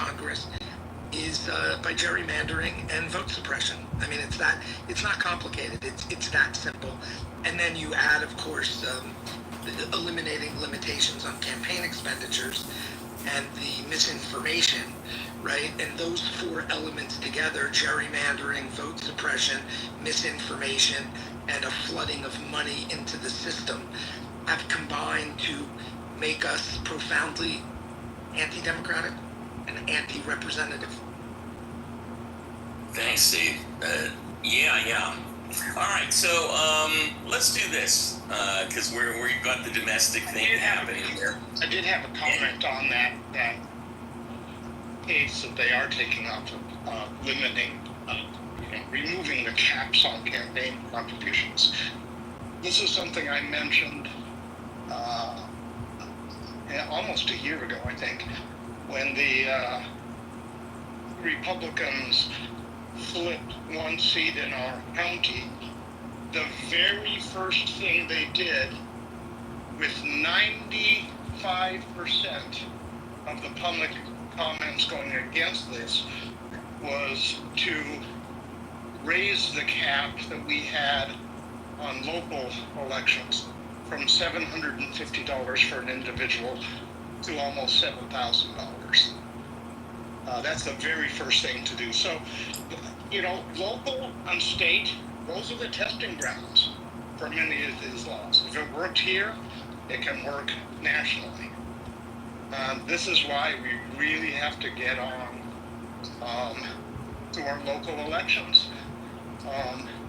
Congress is by gerrymandering and vote suppression. I mean, it's not complicated. It's that simple. And then you add, of course, eliminating limitations on campaign expenditures and the misinformation, right? And those four elements together, gerrymandering, vote suppression, misinformation, and a flooding of money into the system, have combined to make us profoundly anti-democratic and anti-representative. Thanks, Steve. Yeah. All right, so let's do this because we've got the domestic thing happening here. I did have a comment on that case that they are taking up, limiting, removing the caps on campaign contributions. This is something I mentioned almost a year ago, I think, when the Republicans flipped one seat in our county. The very first thing they did, with 95% of the public comments going against this, was to raise the cap that we had on local elections from $750 for an individual to almost $7,000. That's the very first thing to do. So, local and state, those are the testing grounds for many of these laws. If it worked here, it can work nationally. This is why we really have to get on to our local elections.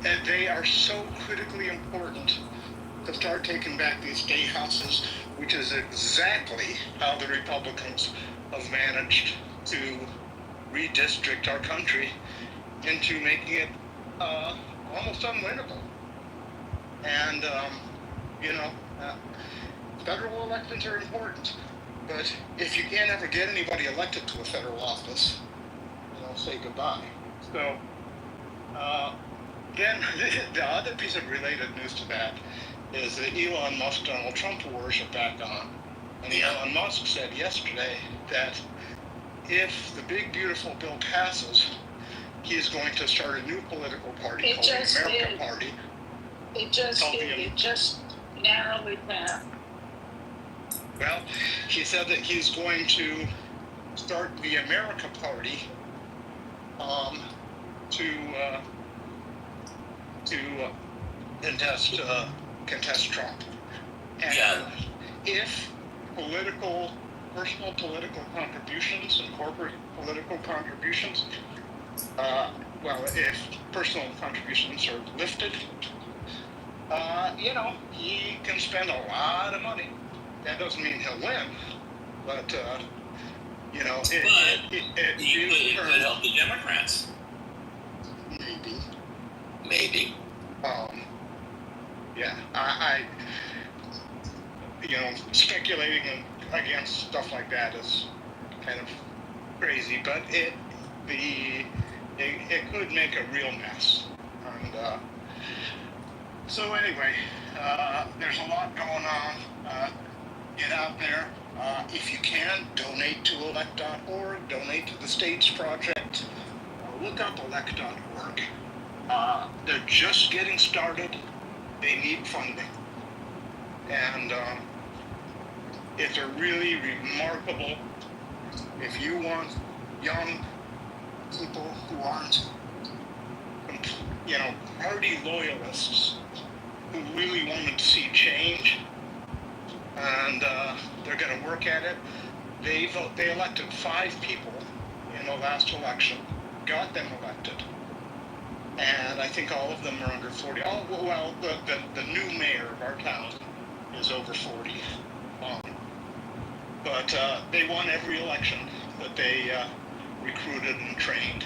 And they are so critically important to start taking back these state houses, which is exactly how the Republicans have managed to redistrict our country into making it almost unwinnable. And, federal elections are important, but if you can't ever get anybody elected to a federal office, say goodbye. So, then the other piece of related news to that is the Elon Musk Donald Trump wars are back on. And Elon Musk said yesterday that if the big beautiful bill passes, he's going to start a new political party called the America Party. It just narrowed it down. Well, he said that he's going to start the America Party to contest Trump. And if personal political contributions and corporate political contributions, if personal contributions are lifted, he can spend a lot of money. That doesn't mean he'll win, but he could help the Democrats. Maybe. I speculating against stuff like that is kind of crazy, but it could make a real mess. And so anyway, there's a lot going on. Get out there. If you can, donate to elect.org, donate to the States Project. Look up elect.org. They're just getting started. They need funding. And it's a really remarkable, if you want young people who aren't, party loyalists, who really wanted to see change, and they're going to work at it. They elected 5 people in the last election, got them elected, and I think all of them are under 40. Oh, well, the new mayor of our town is over 40. But they won every election that they recruited and trained.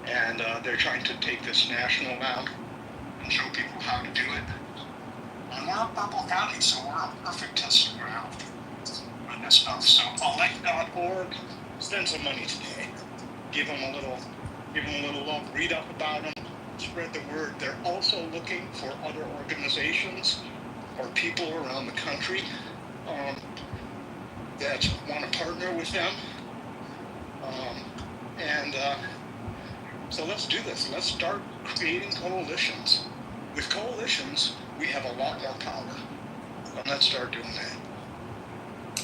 And they're trying to take this national now and show people how to do it. And we're in Purple County, so we're a perfect testing ground on this stuff. So elect.org, spend some money today. Give them a little love. Read up about them. Spread the word. They're also looking for other organizations or people around the country that want to partner with them So let's do this. Let's start creating coalitions. With coalitions, we have a lot more power. And let's start doing that.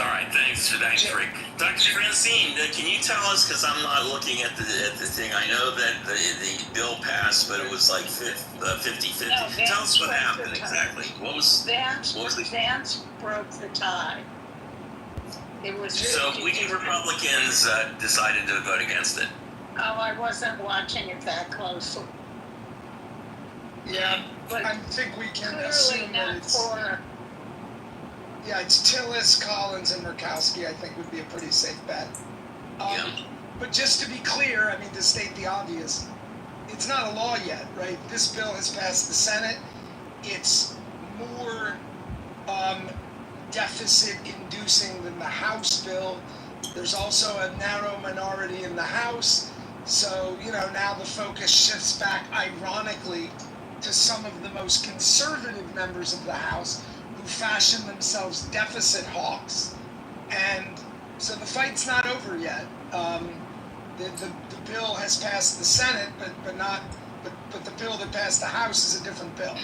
All right, thanks, Rick. Dr. Francine, can you tell us, because I'm not looking at the thing, I know that the bill passed, but it was like 50-50. No, Tell us what Vance happened broke the tie. exactly. Vance broke the tie. It was So we 50-50. Republicans decided to vote against it. Oh, I wasn't watching it that closely. Yeah, But I think we can clearly assume that not it's. for. Yeah, it's Tillis, Collins, and Murkowski, I think would be a pretty safe bet. Yeah. But just to be clear, I mean, to state the obvious, it's not a law yet, right? This bill has passed the Senate. It's more deficit-inducing than the House bill. There's also a narrow minority in the House. So, now the focus shifts back, ironically, to some of the most conservative members of the House who fashion themselves deficit hawks. And so the fight's not over yet. The bill has passed the Senate, but the bill that passed the House is a different bill.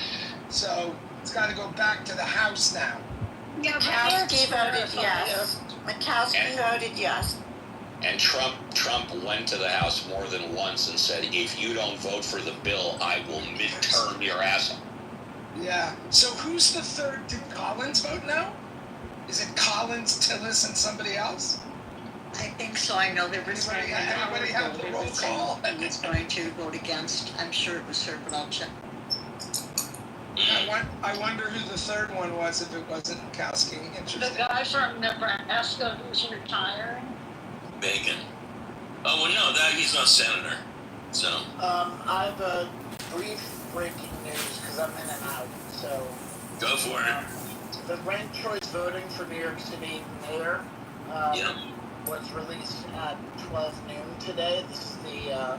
So it's got to go back to the House now. Yeah, Murkowski voted yes. Murkowski voted yes. And Trump went to the House more than once and said, if you don't vote for the bill, I will midterm your ass. Yeah. So who's the third? Did Collins vote no? Is it Collins, Tillis, and somebody else? I think so. I know there was Anybody have the roll call? He was going to vote against. I'm sure it was her, but I'll check. I wonder who the third one was if it wasn't Murkowski. Interesting. The guy from Nebraska who's retiring. Bacon. Oh, well, no, he's not senator. So. I have a brief breaking news because I'm in and out. So. Go for it. The ranked choice voting for New York City mayor was released at 12 noon today. This is the